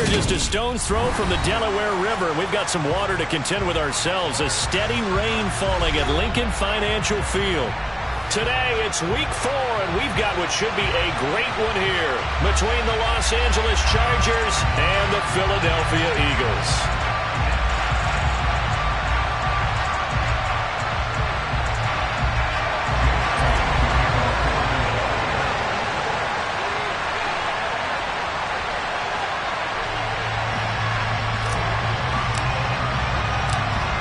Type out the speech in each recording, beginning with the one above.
They're just a stone's throw from the Delaware River. We've got some water to contend with ourselves. A steady rain falling at Lincoln Financial Field. Today, it's week 4, and we've got what should be a great one here between the Los Angeles Chargers and the Philadelphia Eagles.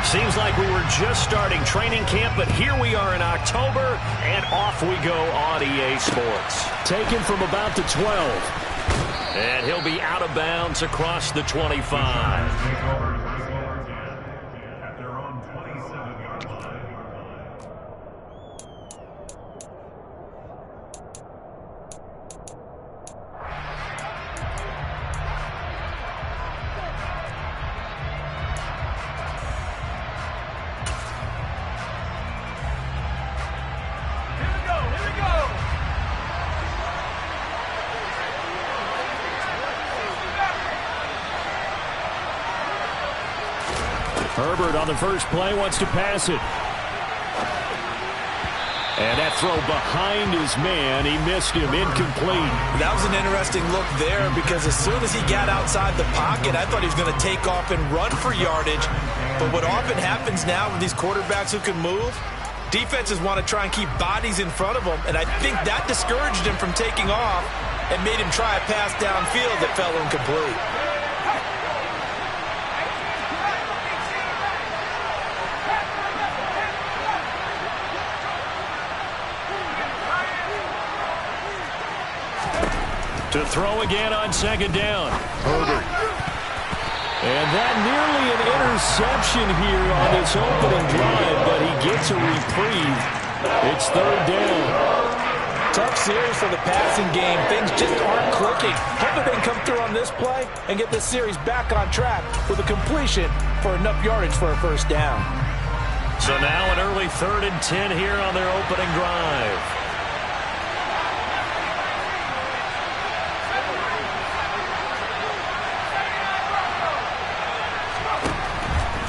Seems like we were just starting training camp, but here we are in October, and off we go on EA Sports. Taken from about the 12. And he'll be out of bounds across the 25. Herbert on the first play wants to pass it. And that throw behind his man, he missed him, incomplete. That was an interesting look there because as soon as he got outside the pocket, I thought he was going to take off and run for yardage. But what often happens now with these quarterbacks who can move, defenses want to try and keep bodies in front of them, and I think that discouraged him from taking off and made him try a pass downfield that fell incomplete. To throw again on second down. Herbert. And that nearly an interception here on this opening drive, but he gets a reprieve. It's third down. Tough series for the passing game. Things just aren't clicking. Hope they can come through on this play and get this series back on track with a completion for enough yardage for a first down. So now an early 3rd and 10 here on their opening drive.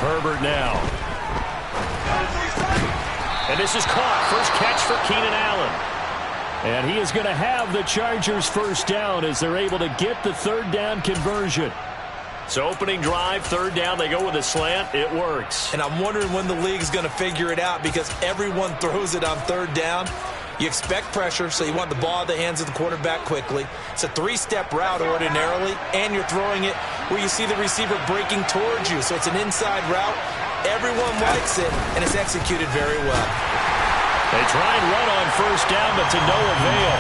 Herbert now. And this is caught. First catch for Keenan Allen. And he is going to have the Chargers first down as they're able to get the third down conversion. So opening drive, third down, they go with a slant. It works. And I'm wondering when the league is going to figure it out because everyone throws it on third down. You expect pressure, so you want the ball in the hands of the quarterback quickly. It's a 3-step route ordinarily, and you're throwing it where you see the receiver breaking towards you. So it's an inside route. Everyone likes it, and it's executed very well. They try and run on first down, but to no avail.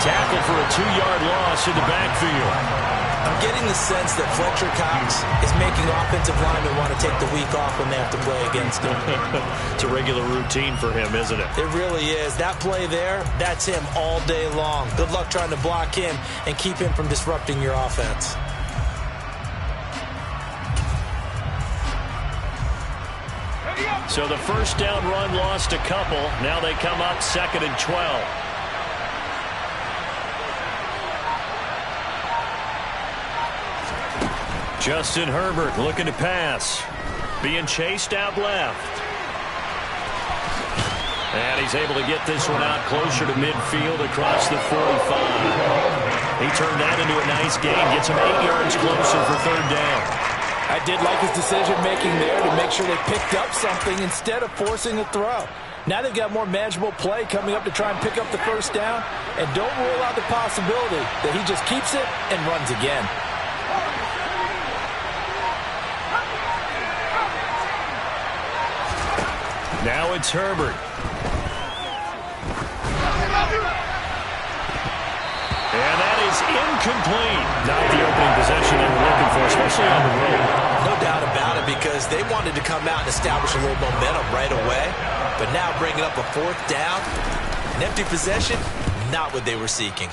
Tackle for a 2-yard loss in the backfield. I'm getting the sense that Fletcher Cox is making offensive linemen want to take the week off when they have to play against him. It's a regular routine for him, isn't it? It really is. That play there, that's him all day long. Good luck trying to block him and keep him from disrupting your offense. So the first down run lost a couple. Now they come up 2nd and 12. Justin Herbert looking to pass. Being chased out left. And he's able to get this one out closer to midfield across the 45. He turned that into a nice gain. Gets him 8 yards closer for third down. I did like his decision-making there to make sure they picked up something instead of forcing a throw. Now they've got more manageable play coming up to try and pick up the first down. And don't rule out the possibility that he just keeps it and runs again. Now it's Herbert. And that is incomplete. Not the opening possession they were looking for, especially on the road. No doubt about it, because they wanted to come out and establish a little momentum right away. But now bringing up a 4th down, an empty possession, not what they were seeking.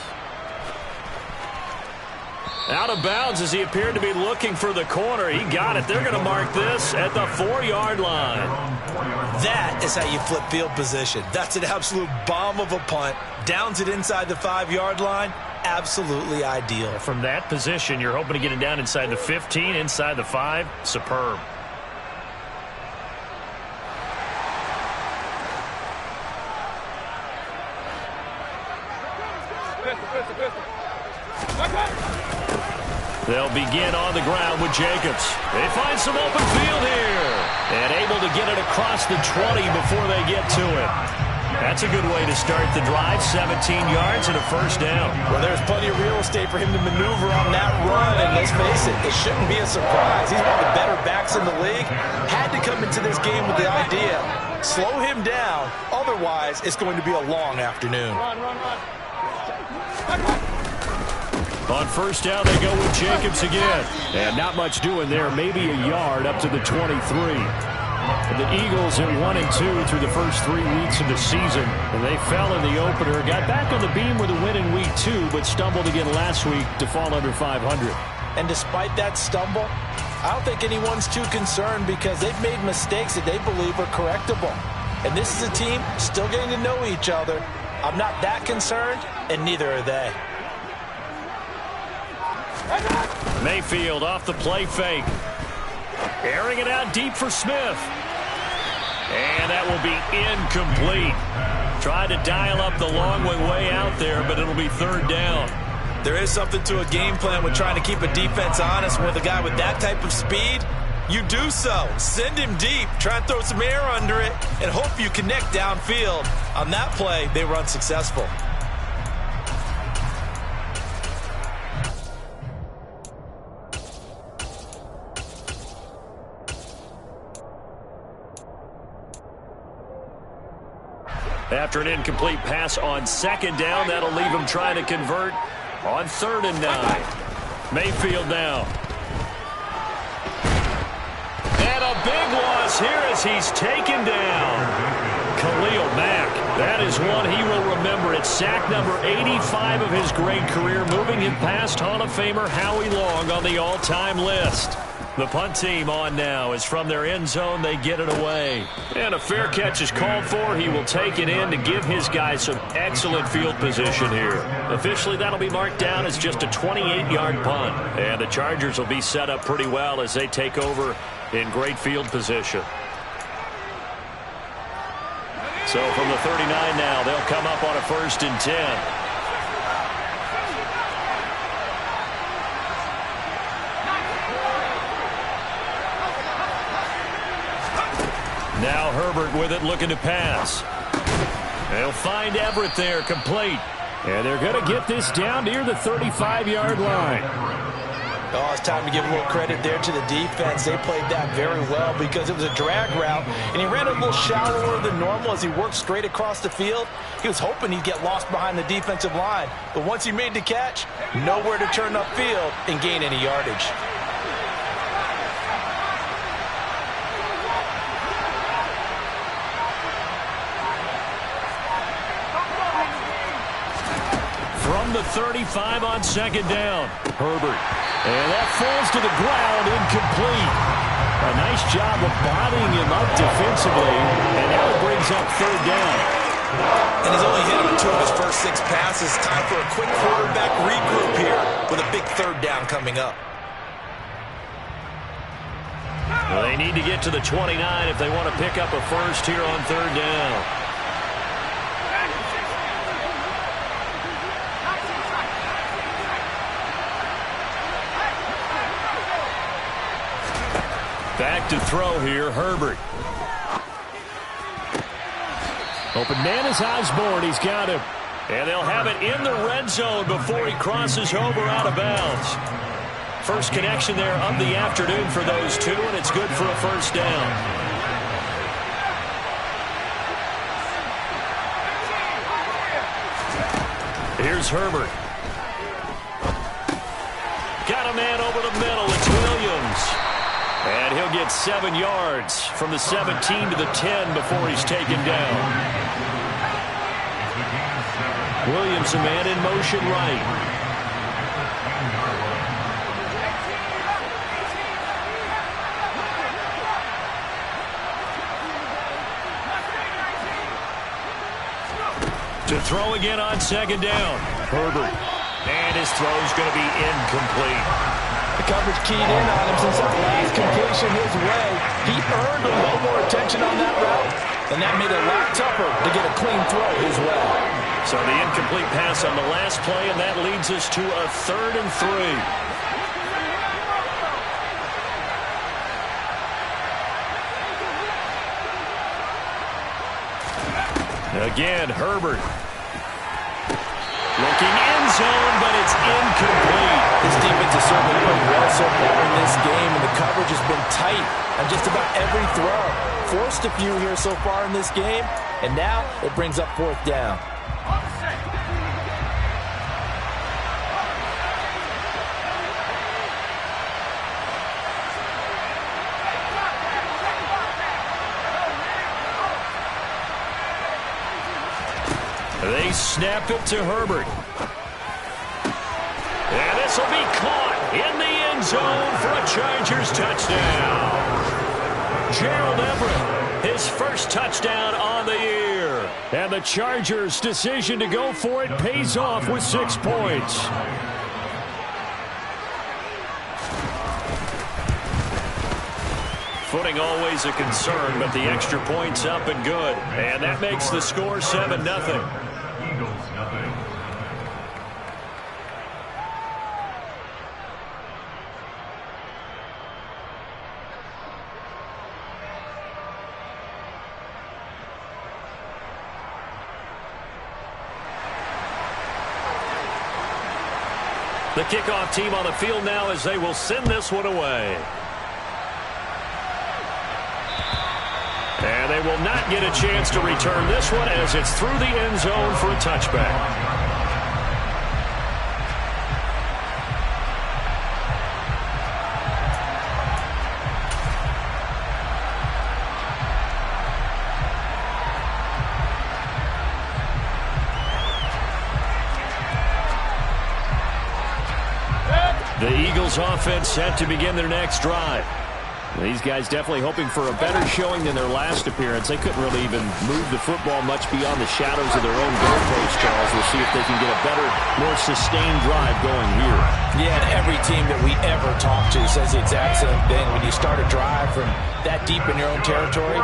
Out of bounds as he appeared to be looking for the corner. He got it. They're going to mark this at the 4-yard line. That is how you flip field position. That's an absolute bomb of a punt. Downs it inside the 5-yard line. Absolutely ideal. From that position, you're hoping to get it down inside the 15, inside the 5. Superb. They'll begin on the ground with Jacobs. They find some open field here. And able to get it across the 20 before they get to it. That's a good way to start the drive. 17 yards and a first down. Well, there's plenty of real estate for him to maneuver on that run. And let's face it, it shouldn't be a surprise. He's one of the better backs in the league. Had to come into this game with the idea, slow him down. Otherwise, it's going to be a long afternoon. Run. On first down, they go with Jacobs again. And not much doing there. Maybe a yard up to the 23. The Eagles at 1-2 through the first 3 weeks of the season. And they fell in the opener. Got back on the beam with a win in week 2, but stumbled again last week to fall under 500. And despite that stumble, I don't think anyone's too concerned because they've made mistakes that they believe are correctable. And this is a team still getting to know each other. I'm not that concerned, and neither are they. Mayfield off the play fake. Airing it out deep for Smith. And that will be incomplete. Tried to dial up the long way out there, but it'll be third down. There is something to a game plan with trying to keep a defense honest. With a guy with that type of speed, you do so. Send him deep. Try and throw some air under it and hope you connect downfield. On that play, they were unsuccessful. After an incomplete pass on second down, that'll leave him trying to convert on 3rd and 9. Mayfield now. And a big loss here as he's taken down. Khalil Mack. That is one he will remember. It's sack number 85 of his great career, moving him past Hall of Famer Howie Long on the all-time list. The punt team on now is from their end zone. They get it away. And a fair catch is called for. He will take it in to give his guys some excellent field position here. Officially, that'll be marked down as just a 28-yard punt. And the Chargers will be set up pretty well as they take over in great field position. So from the 39 now, they'll come up on a 1st and 10. Now Herbert with it, looking to pass. They'll find Everett there, complete. And they're going to get this down near the 35-yard line. Oh, it's time to give a little credit there to the defense. They played that very well because it was a drag route, and he ran a little shallower than normal as he worked straight across the field. He was hoping he'd get lost behind the defensive line, but once he made the catch, nowhere to turn upfield and gain any yardage. From the 35 on second down, Herbert. And that falls to the ground, incomplete. A nice job of bodying him up defensively, and now it brings up 3rd down. And he's only hit on 2 of his first 6 passes. Time for a quick quarterback regroup here with a big 3rd down coming up. Well, they need to get to the 29 if they want to pick up a first here on 3rd down. Back to throw here, Herbert. Open man is Osborne. He's got him. And they'll have it in the red zone before he crosses over out of bounds. First connection there of the afternoon for those two, and it's good for a first down. Here's Herbert. Got a man over the middle. It's Williams. And he'll get 7 yards from the 17 to the 10 before he's taken down. Williams, a man in motion right. To throw again on second down. Herbert. And his throw's going to be incomplete. The coverage keyed in on him since that last completion his way. He earned a little more attention on that route, and that made it a lot tougher to get a clean throw his way. So the incomplete pass on the last play, and that leads us to a 3rd and 3. Again, Herbert. Looking end zone, but it's incomplete. This defense has certainly played well so far in this game, and the coverage has been tight on just about every throw. Forced a few here so far in this game, and now it brings up 4th down. They snap it to Herbert. And this will be caught in the end zone for a Chargers touchdown. Gerald Everett, his first touchdown on the year. And the Chargers' decision to go for it pays off with 6 points. Footing always a concern, but the extra point's up and good. And that makes the score 7-0. The kickoff team on the field now as they will send this one away. And they will not get a chance to return this one as it's through the end zone for a touchback. The Eagles offense set to begin their next drive. These guys definitely hoping for a better showing than their last appearance. They couldn't really even move the football much beyond the shadows of their own goalpost, Charles. We'll see if they can get a better, more sustained drive going here. Yeah, and every team that we ever talk to says the exact same thing. When you start a drive from that deep in your own territory,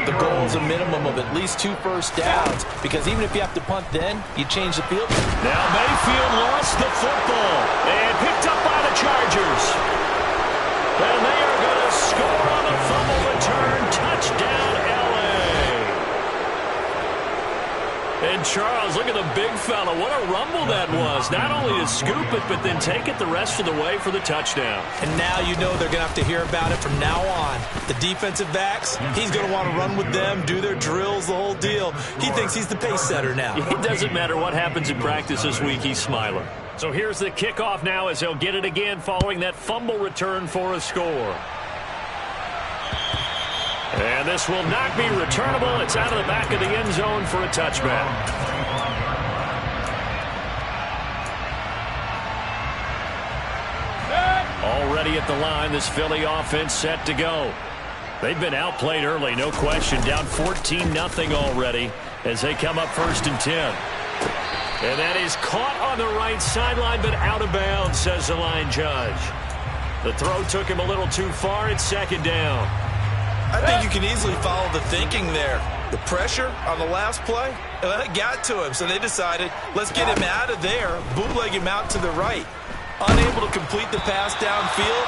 the goal is a minimum of at least 2 first downs, because even if you have to punt then, you change the field. Now Mayfield lost the football and picked up by the Chargers. And they are going to score on the fumble return. Touchdown, L.A. And Charles, look at the big fella. What a rumble that was. Not only to scoop it, but then take it the rest of the way for the touchdown. And now you know they're going to have to hear about it from now on. The defensive backs, he's going to want to run with them, do their drills, the whole deal. He thinks he's the pace setter now. It doesn't matter what happens in practice this week. He's smiling. So here's the kickoff now as they'll get it again following that fumble return for a score. And this will not be returnable. It's out of the back of the end zone for a touchback. Already at the line, this Philly offense set to go. They've been outplayed early, no question. Down 14-0 already as they come up 1st and 10. And that is caught on the right sideline, but out of bounds, says the line judge. The throw took him a little too far. It's 2nd down. I think you can easily follow the thinking there. The pressure on the last play, it got to him, so they decided, let's get him out of there, bootleg him out to the right. Unable to complete the pass downfield,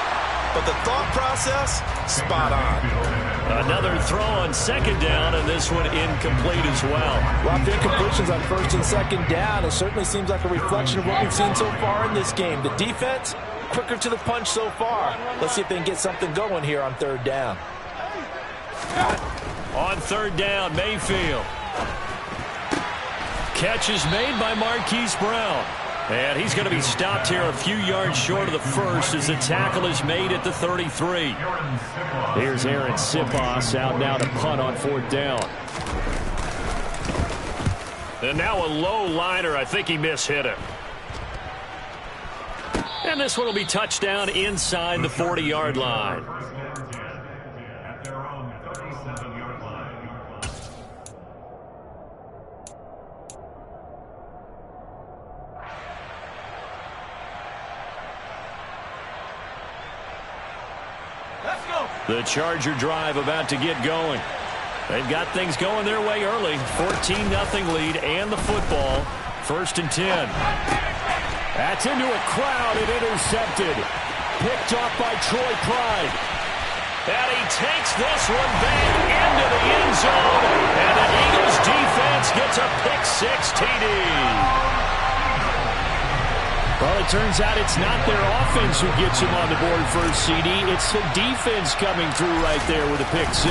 but the thought process, spot on. Another throw on 2nd down, and this one incomplete as well. Well, the incompletions on 1st and 2nd down, it certainly seems like a reflection of what we've seen so far in this game. The defense, quicker to the punch so far. Let's see if they can get something going here on 3rd down. On 3rd down, Mayfield. Catch is made by Marquise Brown. And he's going to be stopped here a few yards short of the first as the tackle is made at the 33. Here's Aaron Siposs out now to punt on 4th down. And now a low liner. I think he mishit him. And this one will be touchdown inside the 40-yard line. The Charger drive about to get going. They've got things going their way early. 14-0 lead and the football. 1st and 10. That's into a crowd and intercepted. Picked off by Troy Pride. And he takes this one back into the end zone. And the Eagles defense gets a pick-6 TD. Well, it turns out it's not their offense who gets him on the board for a CD. It's the defense coming through right there with a pick-6.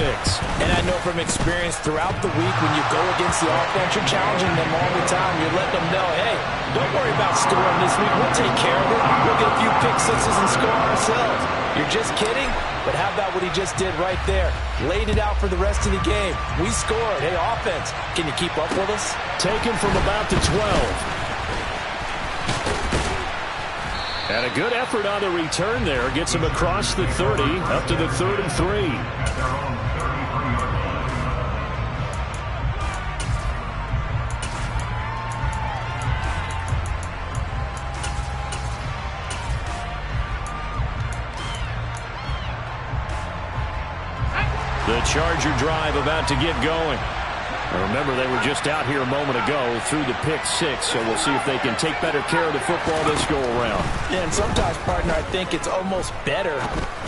And I know from experience throughout the week when you go against the offense, you're challenging them all the time. You're letting them know, hey, don't worry about scoring this week. We'll take care of it. We'll get a few pick-6s and score ourselves. You're just kidding? But how about what he just did right there? Laid it out for the rest of the game. We scored. Hey, offense, can you keep up with us? Taken from about the 12. And a good effort on the return there. Gets him across the 30, up to the 3rd and 3. The Charger drive about to get going. Remember, they were just out here a moment ago through the pick-6, so we'll see if they can take better care of the football this go-around. Yeah, and sometimes, partner, I think it's almost better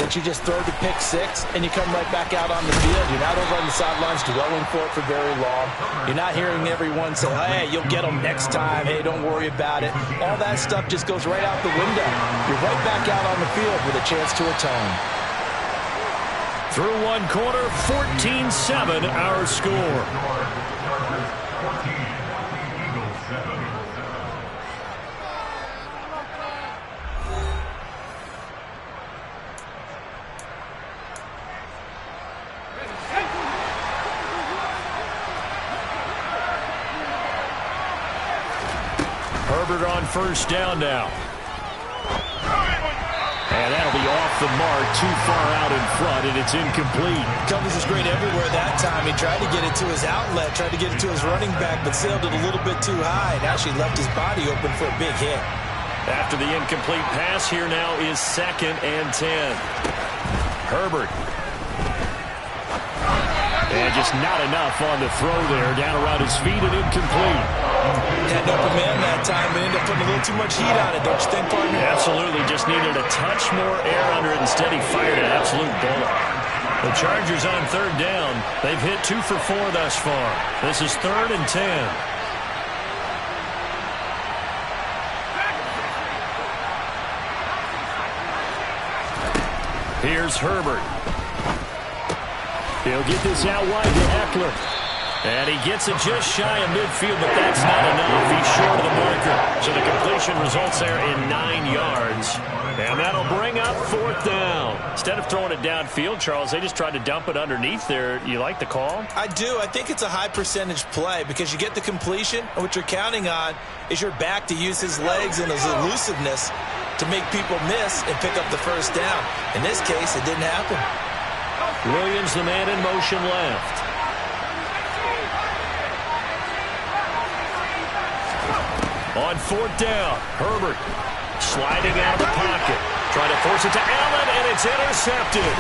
that you just throw the pick-6 and you come right back out on the field. You're not over on the sidelines dwelling for it for very long. You're not hearing everyone say, hey, you'll get them next time. Hey, don't worry about it. All that stuff just goes right out the window. You're right back out on the field with a chance to atone. Through one quarter, 14-7 our score. Herbert on 1st down now. And that'll be off the mark, too far out in front, and it's incomplete. Covers is great everywhere that time. He tried to get it to his outlet, tried to get it to his running back, but sailed it a little bit too high and actually left his body open for a big hit. After the incomplete pass, here now is 2nd and 10. Herbert. And just not enough on the throw there. Down around his feet and incomplete. Had no command that time, but ended up putting a little too much heat on it, don't you think, partner? Absolutely. Just needed a touch more air under it. Instead, he fired an absolute bullet. The Chargers on 3rd down. They've hit 2 for 4 thus far. This is 3rd and 10. Here's Herbert. He'll get this out wide to Eckler. And he gets it just shy of midfield, but that's not enough. He's short of the marker. So the completion results there in 9 yards. And that'll bring up 4th down. Instead of throwing it downfield, Charles, they just tried to dump it underneath there. You like the call? I do. I think it's a high percentage play because you get the completion, and what you're counting on is your back to use his legs and his elusiveness to make people miss and pick up the 1st down. In this case, it didn't happen. Williams, the man in motion left. On 4th down, Herbert sliding out of the pocket. Trying to force it to Allen, and it's intercepted.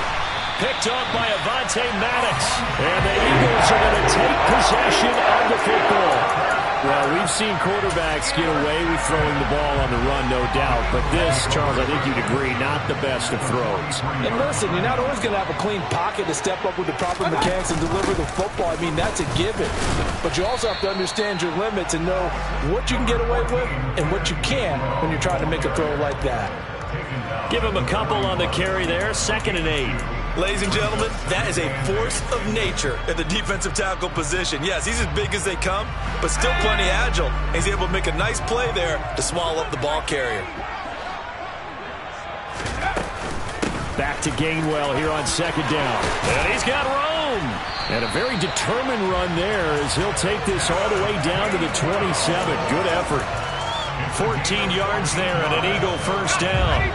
Picked off by Avonte Maddox. And the Eagles are going to take possession of the football. Well, we've seen quarterbacks get away with throwing the ball on the run, no doubt. But this, Charles, I think you'd agree, not the best of throws. And listen, you're not always going to have a clean pocket to step up with the proper mechanics and deliver the football. I mean, that's a given. But you also have to understand your limits and know what you can get away with and what you can't when you're trying to make a throw like that. Give him a couple on the carry there. 2nd and 8. Ladies and gentlemen, that is a force of nature at the defensive tackle position. Yes, he's as big as they come, but still plenty agile. He's able to make a nice play there to swallow up the ball carrier. Back to Gainwell here on 2nd down. And he's got room. And a very determined run there as he'll take this all the way down to the 27. Good effort. 14 yards there and an Eagle 1st down.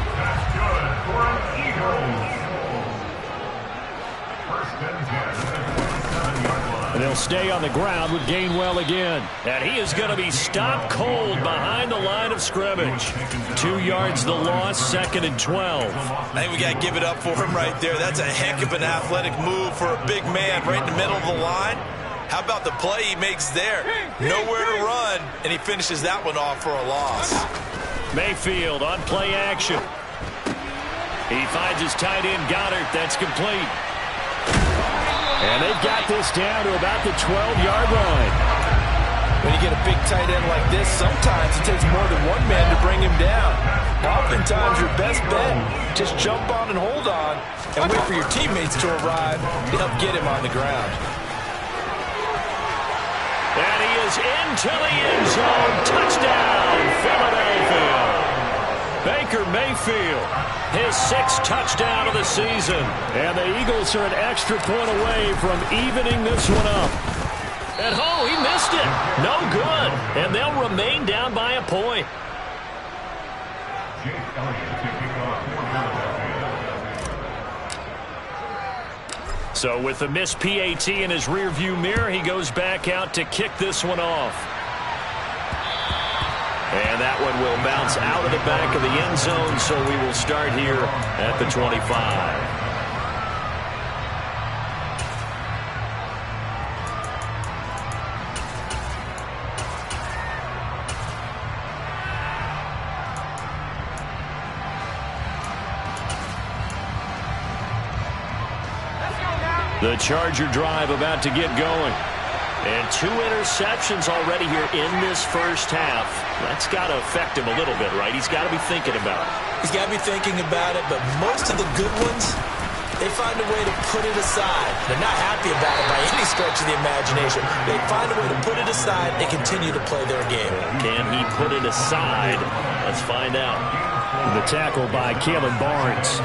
And they'll stay on the ground with Gainwell again. And he is going to be stopped cold behind the line of scrimmage. 2 yards the loss, 2nd and 12. I think we got to give it up for him right there. That's a heck of an athletic move for a big man right in the middle of the line. How about the play he makes there? Nowhere to run, and he finishes that one off for a loss. Mayfield on play action. He finds his tight end, Goddard. That's complete. And they've got this down to about the 12-yard line. When you get a big tight end like this, sometimes it takes more than one man to bring him down. Oftentimes, your best bet, just jump on and hold on and wait for your teammates to arrive to help get him on the ground. And he is into the end zone. Touchdown, Philadelphia. Baker Mayfield, his 6th touchdown of the season. And the Eagles are an extra point away from evening this one up. And oh, he missed it. No good. And they'll remain down by a point. So with the missed PAT in his rearview mirror, he goes back out to kick this one off. And that one will bounce out of the back of the end zone, so we will start here at the 25. The Charger drive about to get going. And 2 interceptions already here in this first half. That's got to affect him a little bit, right? He's got to be thinking about it. He's got to be thinking about it, but most of the good ones, they find a way to put it aside. They're not happy about it by any stretch of the imagination. They find a way to put it aside and continue to play their game. Can he put it aside? Let's find out. The tackle by Kalen Barnes.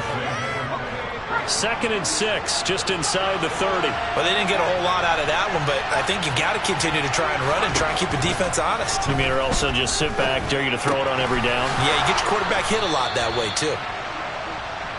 2nd and 6, just inside the 30. Well, they didn't get a whole lot out of that one, but I think you got to continue to try and run and try and keep the defense honest. You mean or also just sit back, dare you to throw it on every down? Yeah, you get your quarterback hit a lot that way, too.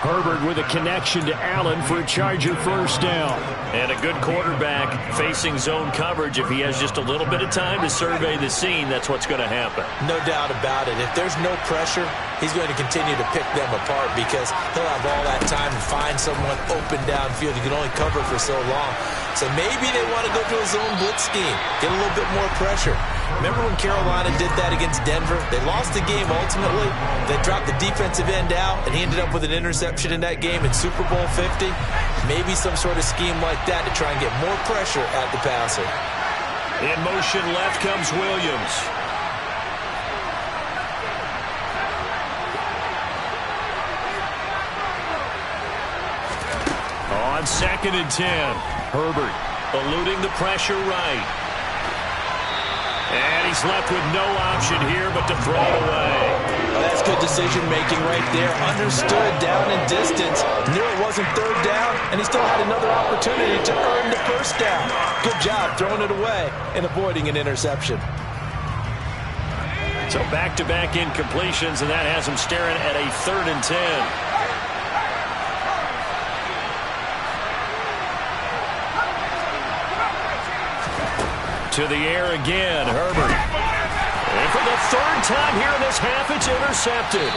Herbert with a connection to Allen for a Charger first down. And a good quarterback facing zone coverage. If he has just a little bit of time to survey the scene, that's what's going to happen. No doubt about it. If there's no pressure, he's going to continue to pick them apart because he'll have all that time to find someone open downfield. He can only cover for so long. So maybe they want to go to a zone blitz scheme, get a little bit more pressure. Remember when Carolina did that against Denver? They lost the game ultimately. They dropped the defensive end out, and he ended up with an interception in that game in Super Bowl 50. Maybe some sort of scheme like that to try and get more pressure at the passer. In motion left comes Williams. On 2nd and 10, Herbert eluding the pressure right. And he's left with no option here but to throw it away. Well, that's good decision-making right there. Understood down and distance. Knew it wasn't 3rd down, and he still had another opportunity to earn the 1st down. Good job throwing it away and avoiding an interception. So back-to-back incompletions, and that has him staring at a 3rd and 10. To the air again, Herbert. And for the 3rd time here in this half, it's intercepted.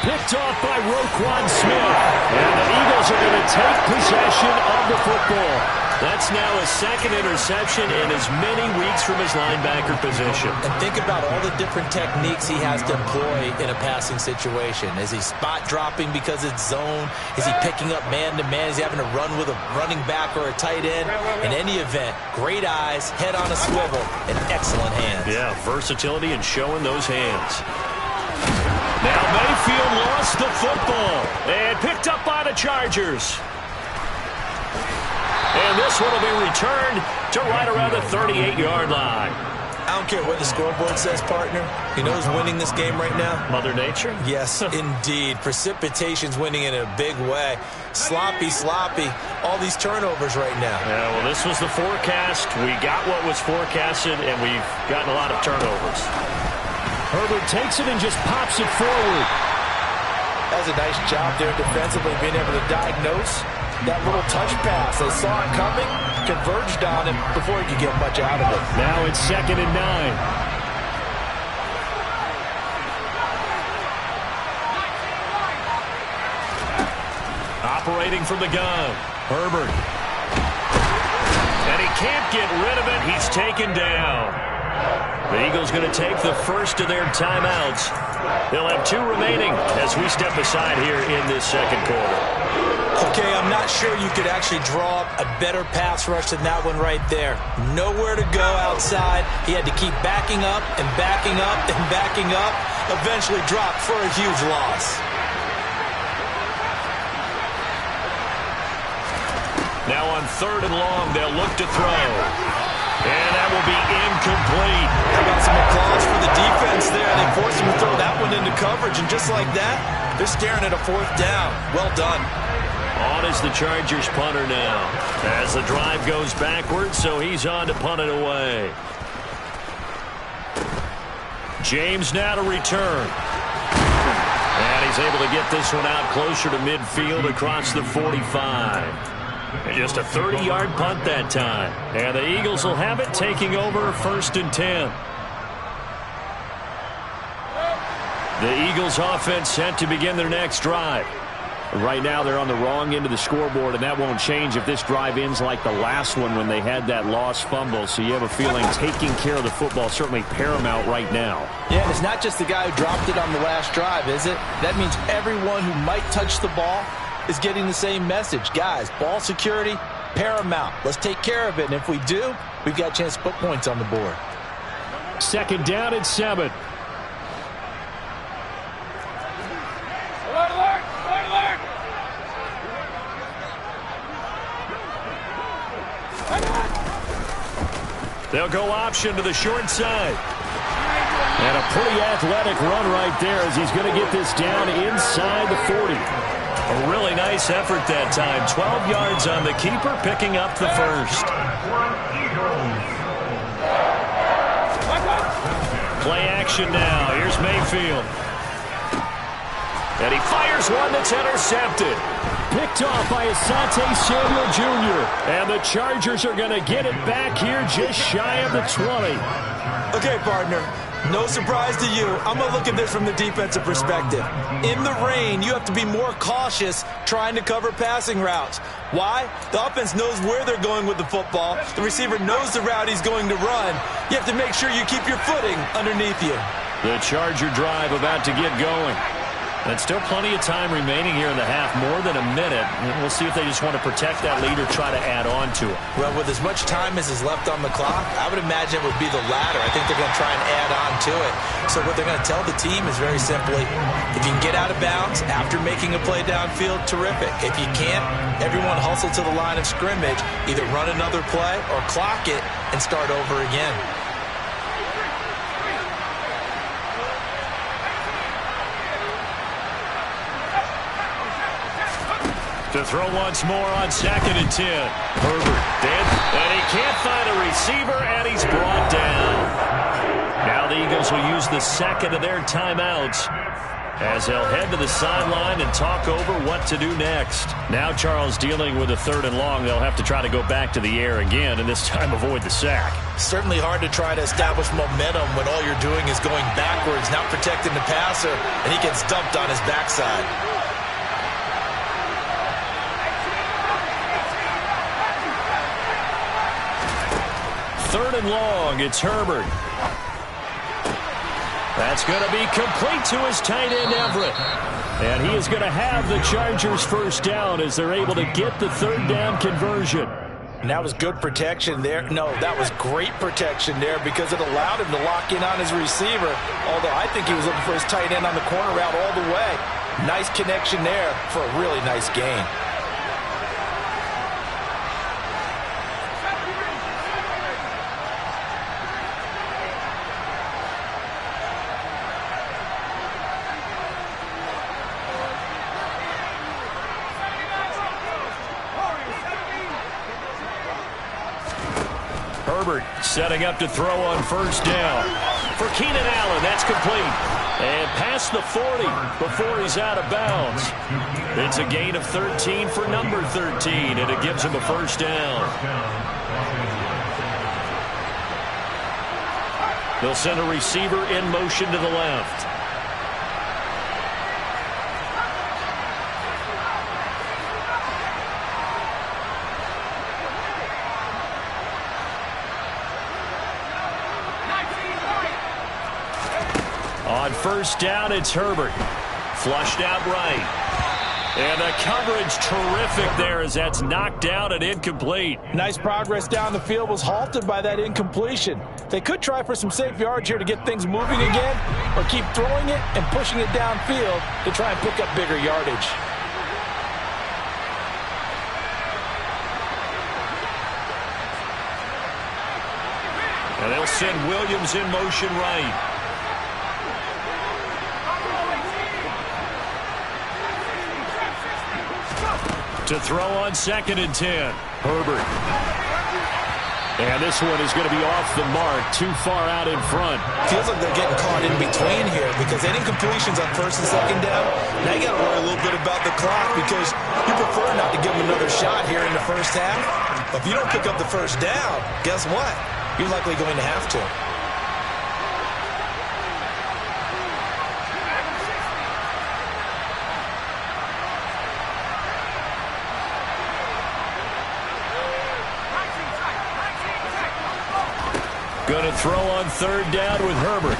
Picked off by Roquan Smith. And the Eagles are going to take possession of the football. That's now a 2nd interception in as many weeks from his linebacker position. And think about all the different techniques he has to employ in a passing situation. Is he spot dropping because it's zone? Is he picking up man-to-man? Is he having to run with a running back or a tight end? In any event, great eyes, head on a swivel, and excellent hands. Yeah, versatility and showing those hands. Now Mayfield lost the football and picked up by the Chargers. And this one will be returned to right around the 38-yard line. I don't care what the scoreboard says, partner. You know who's winning this game right now? Mother Nature? Yes, indeed. Precipitation's winning in a big way. Sloppy, all these turnovers right now. Yeah, well, this was the forecast. We got what was forecasted, and we've gotten a lot of turnovers. Herbert takes it and just pops it forward. That was a nice job there defensively, being able to diagnose that little touch pass. They saw it coming, converged on him before he could get much out of it. Now it's 2nd and 9. Operating from the gun, Herbert. And he can't get rid of it. He's taken down. The Eagles going to take the first of their timeouts. They'll have 2 remaining as we step aside here in this second quarter. Okay, I'm not sure you could actually draw up a better pass rush than that one right there. Nowhere to go outside. He had to keep backing up and backing up and backing up. Eventually dropped for a huge loss. Now on 3rd and long, they'll look to throw. And that will be incomplete. How about some applause for the defense there? They forced him to throw that one into coverage, and just like that, they're staring at a 4th down. Well done. On is the Chargers punter now. As the drive goes backwards, so he's on to punt it away. James now to return. And he's able to get this one out closer to midfield across the 45. And just a 30-yard punt that time. And the Eagles will have it, taking over 1st and 10. The Eagles offense set to begin their next drive. Right now they're on the wrong end of the scoreboard, and that won't change if this drive ends like the last one when they had that lost fumble. So you have a feeling taking care of the football certainly paramount right now. Yeah, and it's not just the guy who dropped it on the last drive, is it? That means everyone who might touch the ball is getting the same message. Guys, ball security, paramount. Let's take care of it, and if we do, we've got a chance to put points on the board. 2nd down and 7. They'll go option to the short side. And a pretty athletic run right there as he's going to get this down inside the 40. A really nice effort that time. 12 yards on the keeper, picking up the first. Play action now. Here's Mayfield. And he fires one that's intercepted. Picked off by Asante Samuel Jr. And the Chargers are going to get it back here just shy of the 20. Okay, partner. No surprise to you. I'm going to look at this from the defensive perspective. In the rain, you have to be more cautious trying to cover passing routes. Why? The offense knows where they're going with the football. The receiver knows the route he's going to run. You have to make sure you keep your footing underneath you. The Charger drive about to get going. And still plenty of time remaining here in the half, more than a minute. And we'll see if they just want to protect that lead or try to add on to it. Well, with as much time as is left on the clock, I would imagine it would be the latter. I think they're going to try and add on to it. So what they're going to tell the team is very simply, if you can get out of bounds after making a play downfield, terrific. If you can't, everyone hustle to the line of scrimmage, either run another play or clock it and start over again. To throw once more on 2nd and 10. Herbert dead, and he can't find a receiver, and he's brought down. Now the Eagles will use the second of their timeouts as they'll head to the sideline and talk over what to do next. Now Charles dealing with a 3rd and long. They'll have to try to go back to the air again, and this time avoid the sack. Certainly hard to try to establish momentum when all you're doing is going backwards, not protecting the passer, and he gets dumped on his backside. 3rd and long, it's Herbert. That's going to be complete to his tight end, Everett. And he is going to have the Chargers first down as they're able to get the 3rd down conversion. And that was good protection there. No, that was great protection there because it allowed him to lock in on his receiver. Although I think he was looking for his tight end on the corner route all the way. Nice connection there for a really nice gain. Herbert setting up to throw on 1st down. For Keenan Allen, that's complete. And past the 40 before he's out of bounds. It's a gain of 13 for number 13, and it gives him a first down. They'll send a receiver in motion to the left. On first down, it's Herbert. Flushed out right. And the coverage terrific there as that's knocked down and incomplete. Nice progress down the field, was halted by that incompletion. They could try for some safe yards here to get things moving again, or keep throwing it and pushing it downfield to try and pick up bigger yardage. And they'll send Williams in motion right. To throw on 2nd and 10. Herbert. And this one is going to be off the mark, too far out in front. Feels like they're getting caught in between here because any incompletions on 1st and 2nd down, now you got to worry a little bit about the clock because you prefer not to give them another shot here in the first half. But if you don't pick up the first down, guess what? You're likely going to have to. Going to throw on 3rd down with Herbert.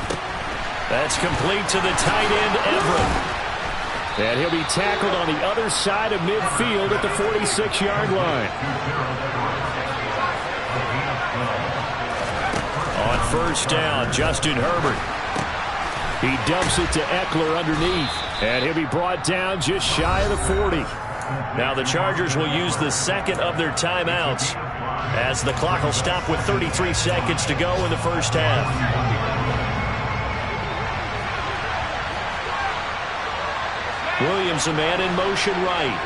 That's complete to the tight end, Everett. And he'll be tackled on the other side of midfield at the 46-yard line. On 1st down, Justin Herbert. He dumps it to Eckler underneath. And he'll be brought down just shy of the 40. Now the Chargers will use the 2nd of their timeouts, as the clock will stop with 33 seconds to go in the first half. Williams, a man in motion right.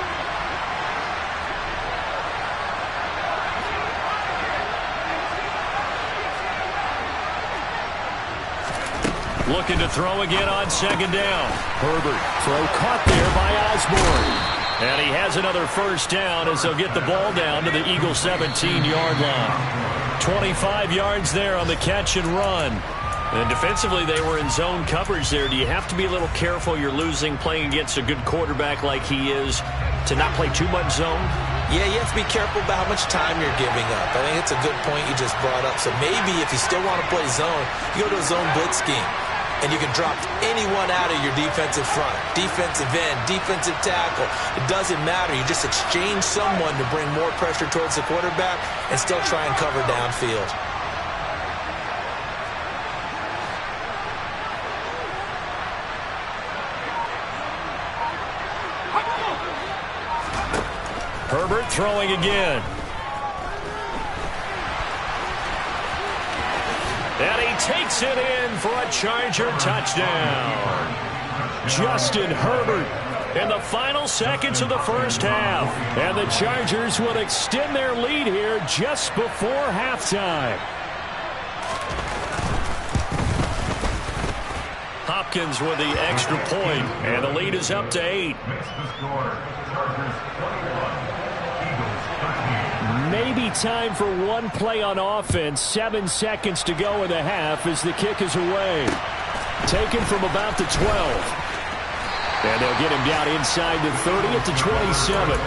Looking to throw again on 2nd down. Herbert, throw caught there by Osborne. And he has another first down as they'll get the ball down to the Eagles' 17-yard line. 25 yards there on the catch and run. And defensively, they were in zone coverage there. Do you have to be a little careful? You're losing playing against a good quarterback like he is to not play too much zone? Yeah, you have to be careful about how much time you're giving up. I think it's a good point you just brought up. So maybe if you still want to play zone, you go to a zone blitz scheme. And you can drop anyone out of your defensive front, defensive end, defensive tackle. It doesn't matter. You just exchange someone to bring more pressure towards the quarterback and still try and cover downfield. Herbert throwing again. And he takes it in for a Charger touchdown. Justin Herbert in the final seconds of the first half. And the Chargers will extend their lead here just before halftime. Hopkins with the extra point, and the lead is up to 8. Maybe time for one play on offense. 7 seconds to go in the half as the kick is away. Taken from about the 12. And they'll get him down inside the 30 at the 27.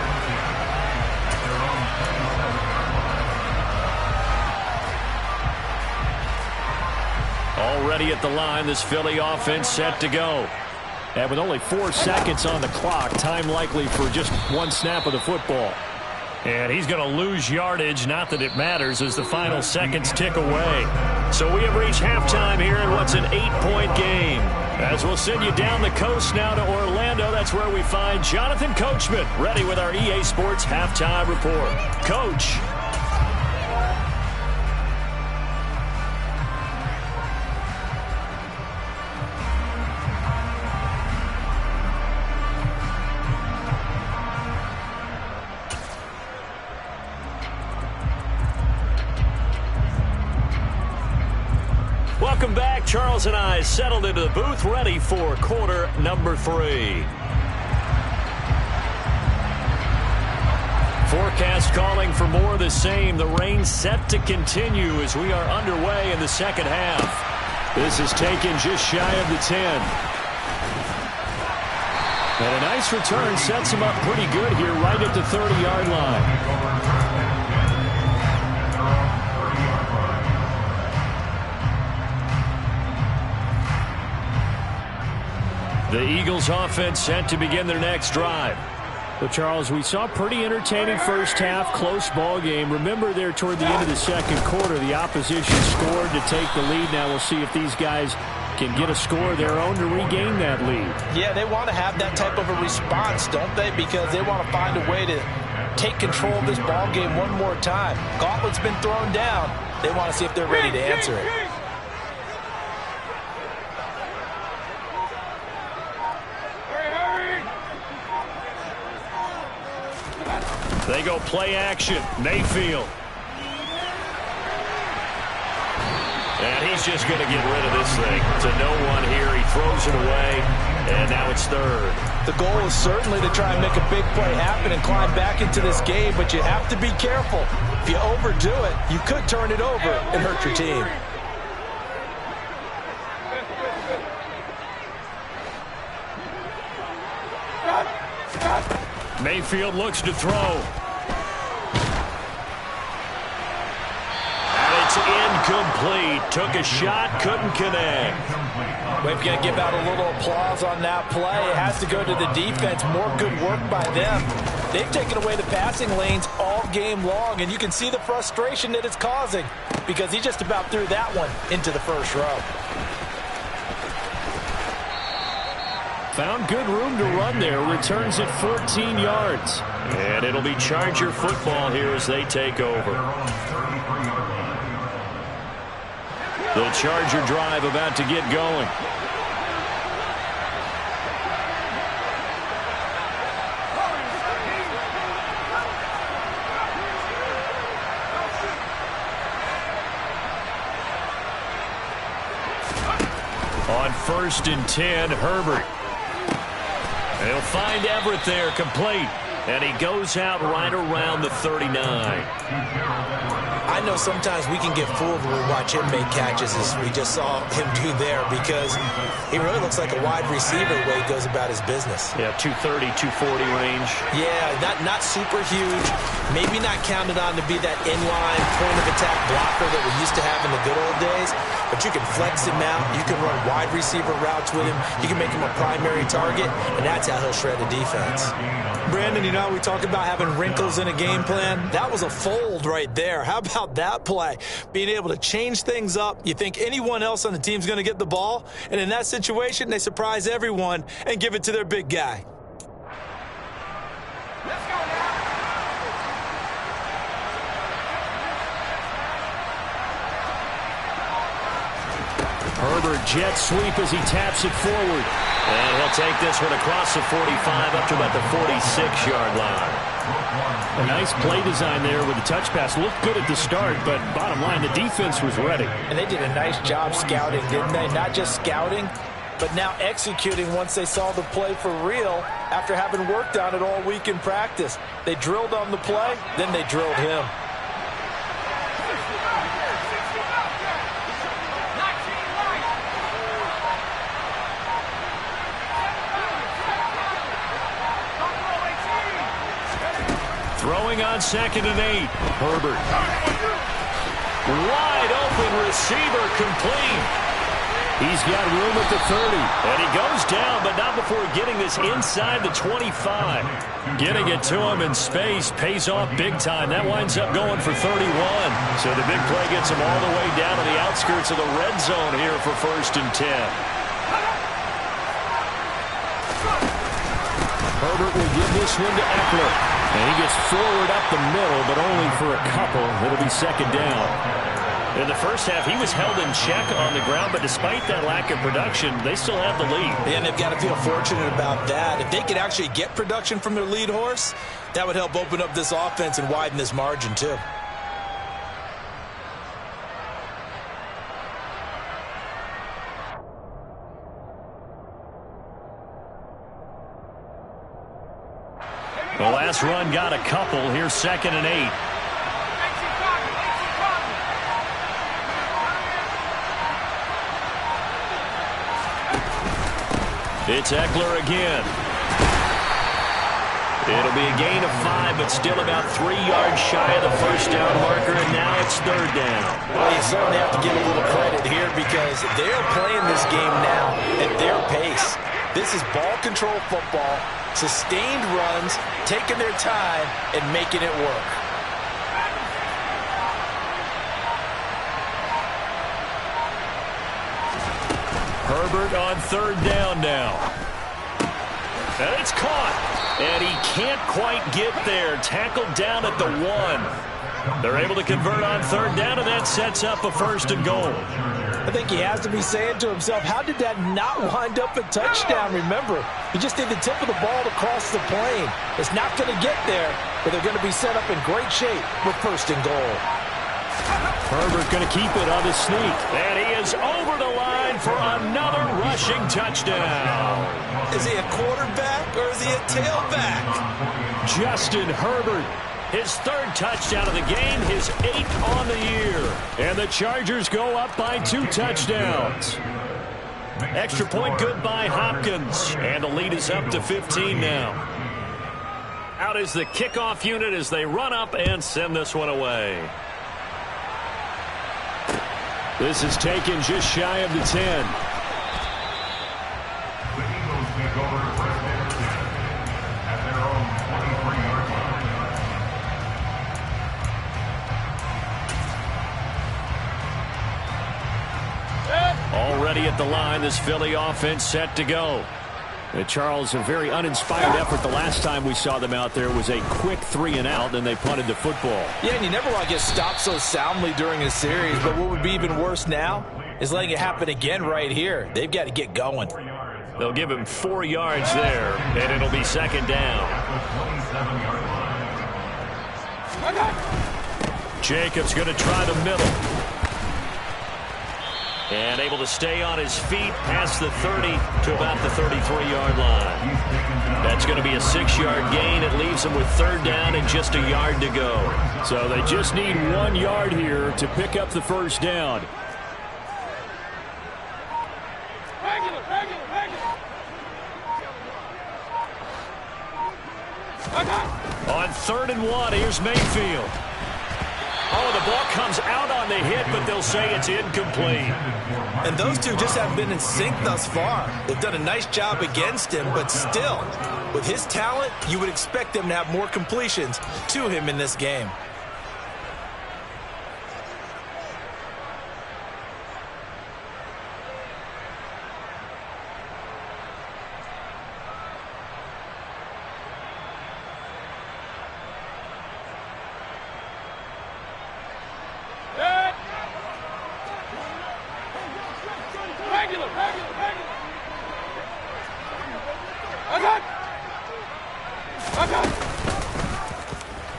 Already at the line, this Philly offense set to go. And with only 4 seconds on the clock, time likely for just one snap of the football. And he's going to lose yardage, not that it matters, as the final seconds tick away. So we have reached halftime here in what's an 8-point game. As we'll send you down the coast now to Orlando, that's where we find Jonathan Coachman, ready with our EA Sports Halftime Report. Coach. Welcome back Charles and I settled into the booth, ready for quarter number 3. Forecast calling for more of the same. The rain set to continue as we are underway in the second half. This is taken just shy of the 10. And a nice return sets him up pretty good here right at the 30-yard line. The Eagles offense set to begin their next drive. Well, Charles, we saw a pretty entertaining first half, close ball game. Remember there toward the end of the second quarter, the opposition scored to take the lead. Now we'll see if these guys can get a score of their own to regain that lead. Yeah, they want to have that type of a response, don't they? Because they want to find a way to take control of this ball game one more time. Gauntlet's been thrown down. They want to see if they're ready to answer it. They go play action. Mayfield. And he's just going to get rid of this thing. To no one here. He throws it away. And now it's third. The goal is certainly to try and make a big play happen and climb back into this game, but you have to be careful. If you overdo it, you could turn it over and hurt your team. Mayfield looks to throw. And it's incomplete. Took a shot, couldn't connect. We've got to give out a little applause on that play. It has to go to the defense. More good work by them. They've taken away the passing lanes all game long, and you can see the frustration that it's causing because he just about threw that one into the first row. Found good room to run there. Returns at 14 yards. And it'll be Charger football here as they take over. The Charger drive about to get going. On 1st and 10, Herbert. They'll find Everett there, complete. And he goes out right around the 39. I know sometimes we can get fooled when we watch him make catches, as we just saw him do there, because he really looks like a wide receiver the way he goes about his business. Yeah, 230, 240 range. Yeah, not super huge. Maybe not counted on to be that inline point-of-attack blocker that we used to have in the good old days, but you can flex him out. You can run wide receiver routes with him. You can make him a primary target, and that's how he'll shred the defense. Brandon, you know, we talk about having wrinkles in a game plan. That was a fold right there. How about that play? Being able to change things up. You think anyone else on the team's going to get the ball, and in that situation, they surprise everyone and give it to their big guy. Herbert jet sweep as he taps it forward. And he'll take this one across the 45 up to about the 46-yard line. A nice play design there with the touch pass. Looked good at the start, but bottom line, the defense was ready. And they did a nice job scouting, didn't they? Not just scouting, but now executing once they saw the play for real after having worked on it all week in practice. They drilled on the play, then they drilled him. Throwing on 2nd and 8. Herbert. Wide open receiver, complete. He's got room at the 30. And he goes down, but not before getting this inside the 25. Getting it to him in space pays off big time. That winds up going for 31. So the big play gets him all the way down to the outskirts of the red zone here for 1st and 10. Herbert will give this one to Eckler. And he gets forward up the middle, but only for a couple. It'll be 2nd down. In the first half, he was held in check on the ground, but despite that lack of production, they still have the lead. Yeah, and they've got to feel fortunate about that. If they could actually get production from their lead horse, that would help open up this offense and widen this margin, too. The last run got a couple. Here's 2nd and 8. It's Eckler again. It'll be a gain of 5, but still about 3 yards shy of the first down marker, and now it's 3rd down. Well, you certainly have to give a little credit here because they're playing this game now at their pace. This is ball control football, sustained runs, taking their time, and making it work. Herbert on 3rd down now. And it's caught. And he can't quite get there. Tackled down at the 1. They're able to convert on 3rd down, and that sets up a 1st and goal. I think he has to be saying to himself, how did that not wind up a touchdown? Remember, you just need the tip of the ball to cross the plane. It's not going to get there, but they're going to be set up in great shape with 1st and goal. Herbert going to keep it on the sneak. And he is over the line for another rushing touchdown. Is he a quarterback or is he a tailback? Justin Herbert. His 3rd touchdown of the game, his 8th on the year. And the Chargers go up by 2 touchdowns. Extra point good by Hopkins. And the lead is up to 15 now. Out is the kickoff unit as they run up and send this one away. This is taken just shy of the 10. Already at the line, this Philly offense set to go. Charles, a very uninspired effort the last time we saw them out there was a quick 3 and out, and they punted the football. Yeah, and you never want to get stopped so soundly during a series, but what would be even worse now is letting it happen again right here. They've got to get going. They'll give him 4 yards there, and it'll be 2nd down. Jacobs going to try the middle. And able to stay on his feet past the 30 to about the 33-yard line. That's going to be a 6-yard gain. It leaves him with 3rd down and just a yard to go. So they just need 1 yard here to pick up the 1st down. On 3rd and 1, here's Mayfield. Oh, the ball comes out on the hit, but they'll say it's incomplete. And those two just haven't been in sync thus far. They've done a nice job against him, but still, with his talent, you would expect them to have more completions to him in this game.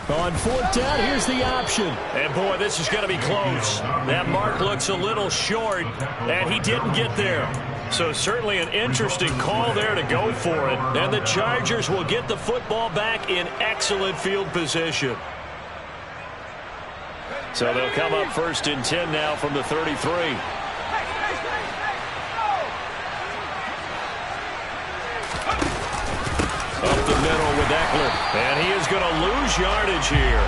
On 4th down, here's the option. And boy, this is going to be close. That mark looks a little short, and he didn't get there. So certainly an interesting call there to go for it. And the Chargers will get the football back in excellent field position. So they'll come up 1st and 10 now from the 33. Up the middle with Eckler. And he is going to lose yardage here.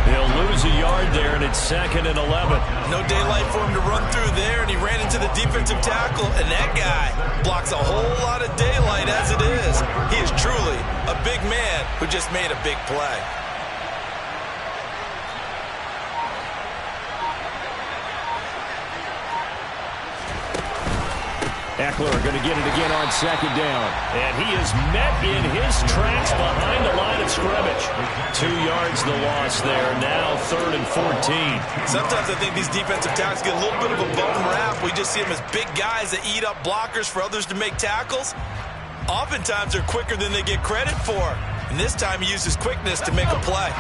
He'll lose a yard there, and it's 2nd and 11. No daylight for him to run through there, and he ran into the defensive tackle, and that guy blocks a whole lot of daylight as it is. He is truly a big man who just made a big play. Eckler going to get it again on 2nd down. And he is met in his tracks behind the line of scrimmage. 2 yards the loss there. Now 3rd and 14. Sometimes I think these defensive tackles get a little bit of a bum rap. We just see them as big guys that eat up blockers for others to make tackles. Oftentimes they're quicker than they get credit for. And this time he used his quickness to make a play.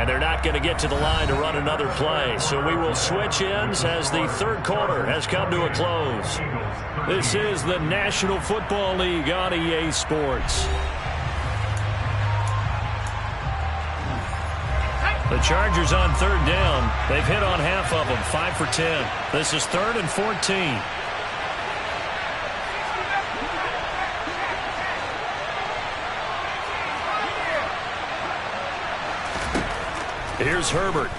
And they're not going to get to the line to run another play. So we will switch ends as the third quarter has come to a close. This is the National Football League on EA Sports. The Chargers on third down. They've hit on half of them, 5 for 10. This is 3rd and 14. Here's Herbert.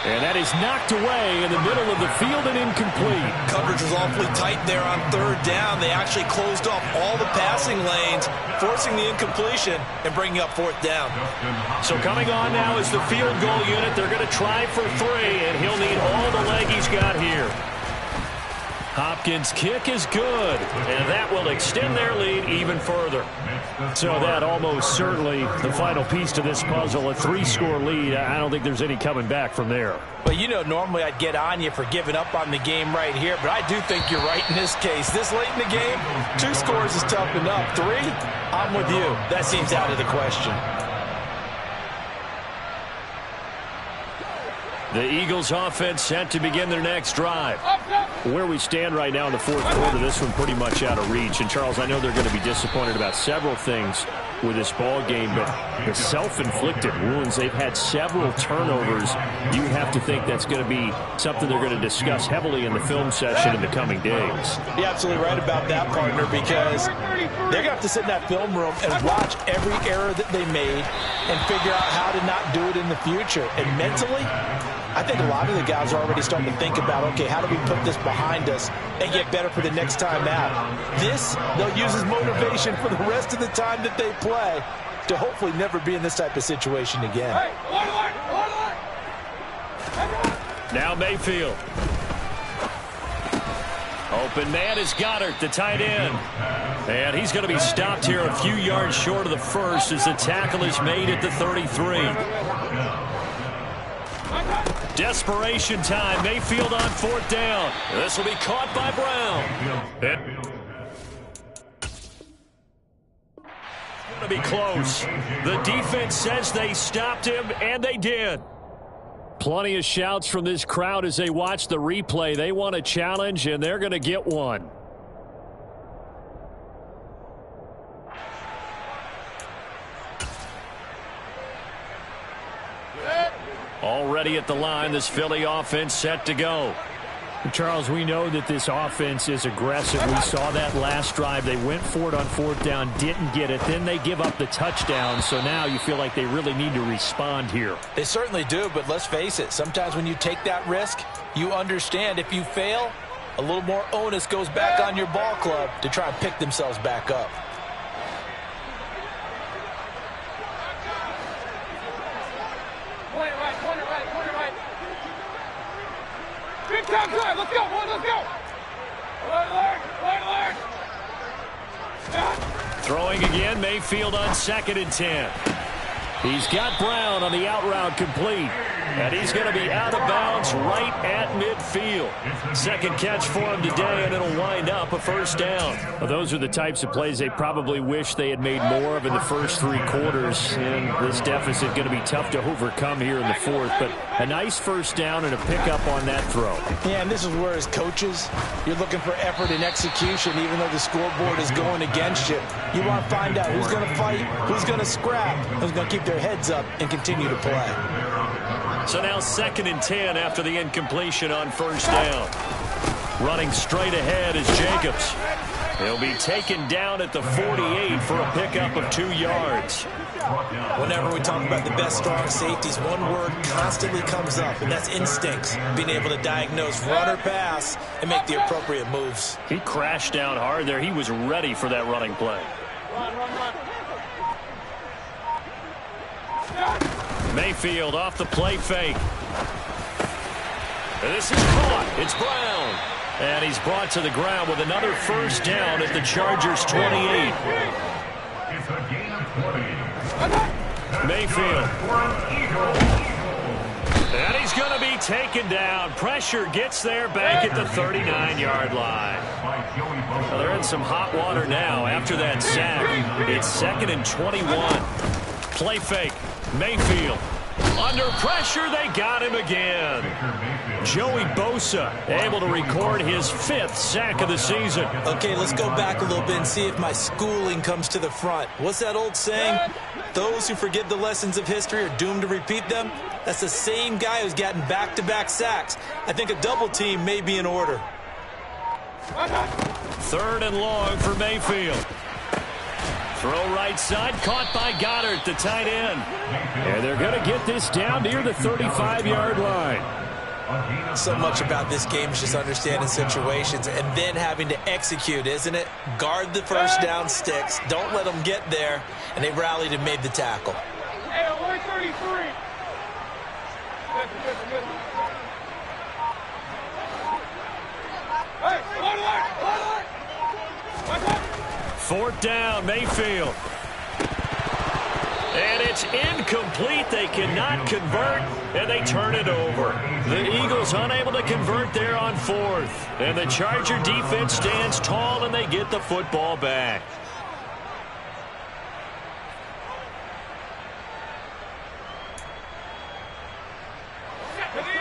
And that is knocked away in the middle of the field and incomplete. Coverage was awfully tight there on third down. They actually closed off all the passing lanes, forcing the incompletion and bringing up fourth down. So coming on now is the field goal unit. They're going to try for 3, and he'll need all the leg he's got here. Hopkins' kick is good, and that will extend their lead even further. So that almost certainly the final piece to this puzzle, a 3-score lead. I don't think there's any coming back from there. But, you know, normally I'd get on you for giving up on the game right here, but I do think you're right in this case. This late in the game, 2 scores is tough enough. 3, I'm with you. That seems out of the question. The Eagles offense set to begin their next drive. Where we stand right now in the fourth quarter, this one pretty much out of reach. And, Charles, I know they're going to be disappointed about several things with this ball game, but the self-inflicted wounds, they've had several turnovers. You have to think that's going to be something they're going to discuss heavily in the film session in the coming days. You're absolutely right about that, partner, because they're going to have to sit in that film room and watch every error that they made and figure out how to not do it in the future. And mentally, I think a lot of the guys are already starting to think about, okay, how do we put this behind us and get better for the next time out? This, they'll use as motivation for the rest of the time that they play to hopefully never be in this type of situation again. Now Mayfield. Open man is Goddard, the tight end. And he's going to be stopped here a few yards short of the first as the tackle is made at the 33. Desperation time. Mayfield on fourth down. This will be caught by Brown. It's going to be close. The defense says they stopped him, and they did. Plenty of shouts from this crowd as they watch the replay. They want a challenge, and they're going to get one. Already at the line, this Philly offense set to go. Charles, we know that this offense is aggressive. We saw that last drive. They went for it on fourth down, didn't get it. Then they give up the touchdown. So now you feel like they really need to respond here. They certainly do, but let's face it. Sometimes when you take that risk, you understand if you fail, a little more onus goes back on your ball club to try and pick themselves back up. Let's go, boys, let's go! Throwing again, Mayfield on 2nd and 10. He's got Brown on the out route complete. And he's going to be out of bounds right at midfield. Second catch for him today, and it'll wind up a first down. Well, those are the types of plays they probably wish they had made more of in the first 3 quarters. And this deficit going to be tough to overcome here in the fourth. But a nice first down and a pickup on that throw. Yeah, and this is where as coaches, you're looking for effort and execution, even though the scoreboard is going against you. You want to find out who's going to fight, who's going to scrap, who's going to keep their heads up and continue to play. So now 2nd and 10 after the incompletion on first down. Running straight ahead is Jacobs. He'll be taken down at the 48 for a pickup of 2 yards. Whenever we talk about the best strong safeties, one word constantly comes up, and that's instincts. Being able to diagnose run or pass and make the appropriate moves. He crashed down hard there. He was ready for that running play. Mayfield off the play fake. This is caught. It's Brown. And he's brought to the ground with another first down at the Chargers' 28. Mayfield. And he's going to be taken down. Pressure gets there back at the 39-yard line. Well, they're in some hot water now after that sack. It's 2nd and 21. Play fake. Mayfield. Under pressure, they got him again. Joey Bosa able to record his 5th sack of the season. Okay, let's go back a little bit and see if my schooling comes to the front. What's that old saying? Those who forget the lessons of history are doomed to repeat them. That's the same guy who's gotten back-to-back sacks. I think a double team may be in order. 3rd and long for Mayfield. Throw right side, caught by Goddard, the tight end. And they're going to get this down near the 35-yard line. So much about this game is just understanding situations and then having to execute, isn't it? Guard the first down sticks. Don't let them get there. And they rallied and made the tackle. Hey, 133. 4th down, Mayfield. And it's incomplete. They cannot convert, and they turn it over. The Eagles unable to convert there on 4th. And the Charger defense stands tall, and they get the football back.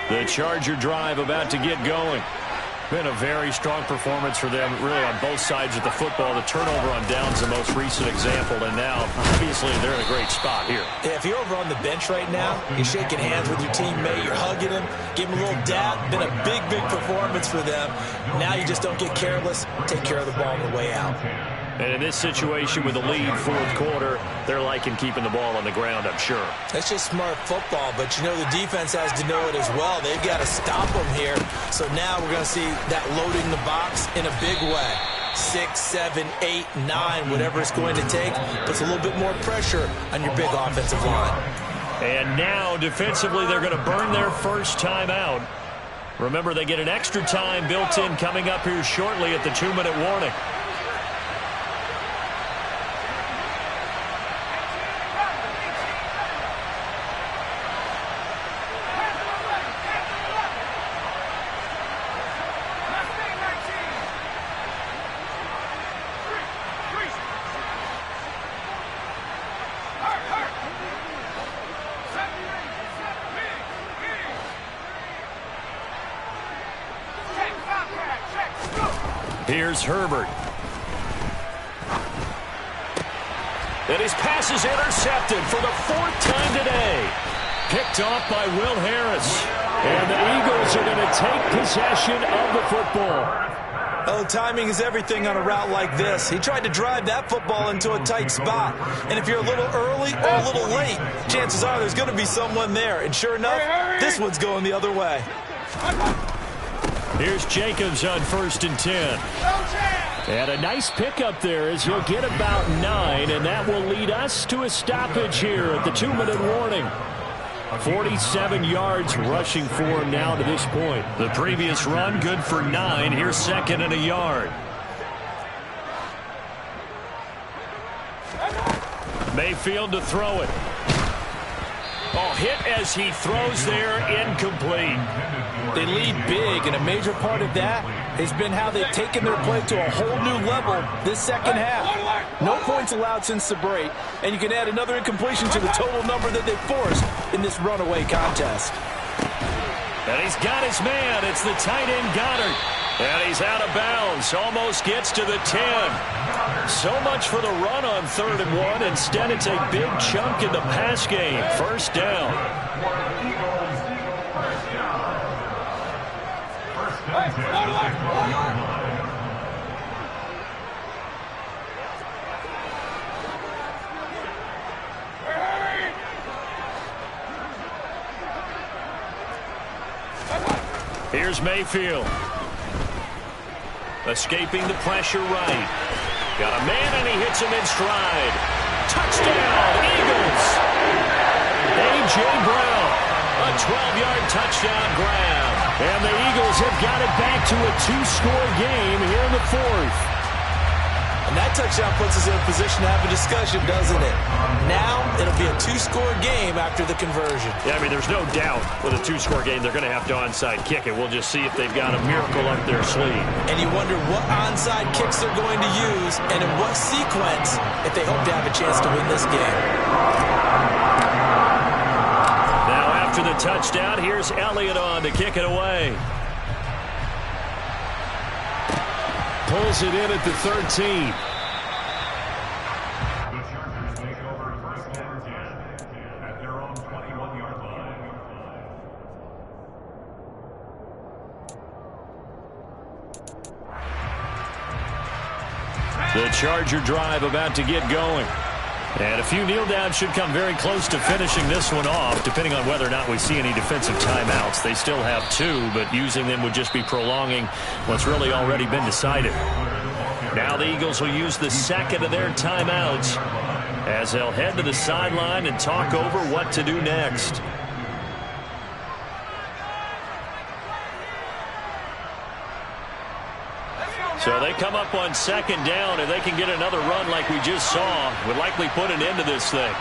The Charger drive about to get going. Been a very strong performance for them, really, on both sides of the football. The turnover on downs, the most recent example, and now, obviously, they're in a great spot here. Yeah, if you're over on the bench right now, you're shaking hands with your teammate, you're hugging him, give him a little dab. Been a big, big performance for them. Now you just don't get careless, take care of the ball on the way out. And in this situation with a lead 4th quarter, they're liking keeping the ball on the ground, I'm sure. That's just smart football, but you know the defense has to know it as well. They've got to stop them here. So now we're going to see that loading the box in a big way. 6, 7, 8, 9, whatever it's going to take, puts a little bit more pressure on your big offensive line. And now, defensively, they're going to burn their first time out. Remember, they get an extra time built in coming up here shortly at the 2-minute warning. Here's Herbert. And his pass is intercepted for the 4th time today. Picked off by Will Harris. And the Eagles are going to take possession of the football. Oh, timing is everything on a route like this. He tried to drive that football into a tight spot. And if you're a little early or a little late, chances are there's going to be someone there. And sure enough, this one's going the other way. Here's Jacobs on 1st and 10. And a nice pickup there as he'll get about 9, and that will lead us to a stoppage here at the 2-minute warning. 47 yards rushing for him now to this point. The previous run good for 9. Here's 2nd and a yard. Mayfield to throw it. Oh, hit as he throws there, incomplete. They lead big, and a major part of that has been how they've taken their play to a whole new level this second half. No points allowed since the break, and you can add another incompletion to the total number that they've forced in this runaway contest. And he's got his man. It's the tight end Goddard. And he's out of bounds. Almost gets to the 10. So much for the run on 3rd and 1. Instead, it's a big chunk in the pass game. 1st down. Here's Mayfield. Escaping the pressure right. Got a man, and he hits him in stride. Touchdown, Eagles! A.J. Brown, a 12-yard touchdown grab. And the Eagles have got it back to a 2-score game here in the 4th. And that touchdown puts us in a position to have a discussion, doesn't it? Now, it'll be a 2-score game after the conversion. Yeah, I mean, there's no doubt with a 2-score game, they're going to have to onside kick it. We'll just see if they've got a miracle up their sleeve. And you wonder what onside kicks they're going to use and in what sequence if they hope to have a chance to win this game. after the touchdown. Here's Elliott on to kick it away. Pulls it in at the 13. The Charger drive about to get going. And a few kneel downs should come very close to finishing this one off, depending on whether or not we see any defensive timeouts. They still have 2, but using them would just be prolonging what's really already been decided. Now the Eagles will use the second of their timeouts as they'll head to the sideline and talk over what to do next. So they come up on second down, and they can get another run like we just saw. Would likely put an end to this thing.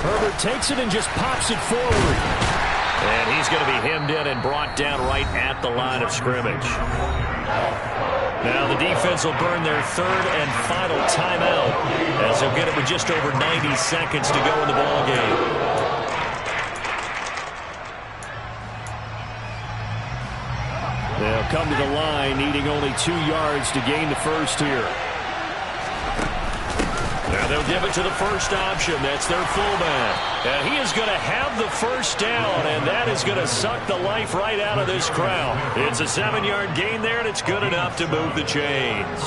Herbert takes it and just pops it forward. And he's going to be hemmed in and brought down right at the line of scrimmage. Now the defense will burn their third and final timeout as they'll get it with just over 90 seconds to go in the ballgame. They'll come to the line, needing only 2 yards to gain the first here. Now they'll give it to the first option. That's their fullback. And he is going to have the first down, and that is going to suck the life right out of this crowd. It's a 7-yard gain there, and it's good enough to move the chains.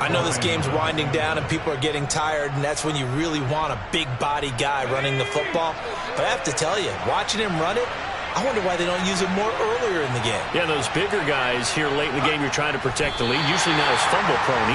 I know this game's winding down and people are getting tired, and that's when you really want a big body guy running the football. But I have to tell you, watching him run it, I wonder why they don't use it more earlier in the game. Yeah, those bigger guys here late in the game, you're trying to protect the lead. Usually not as fumble prone either.